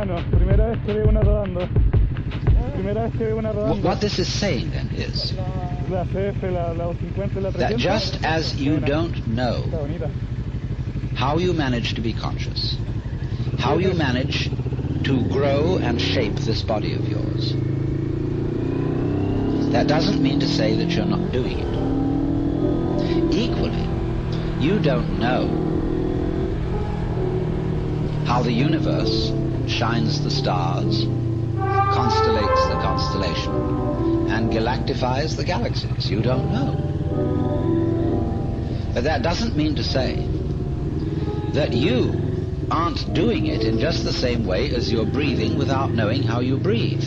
mano. Primera vez que veo una rodando. Primera vez que veo una rodando. What this is saying then is La CF, la 250, la 300. that just as you don't know Está bonita. how you manage to be conscious, how you manage to grow and shape this body of yours, that doesn't mean to say that you're not doing it. Equally, you don't know how the universe shines the stars, constellates the constellation, and galactifies the galaxies. You don't know. But that doesn't mean to say that you aren't doing it in just the same way as you're breathing without knowing how you breathe.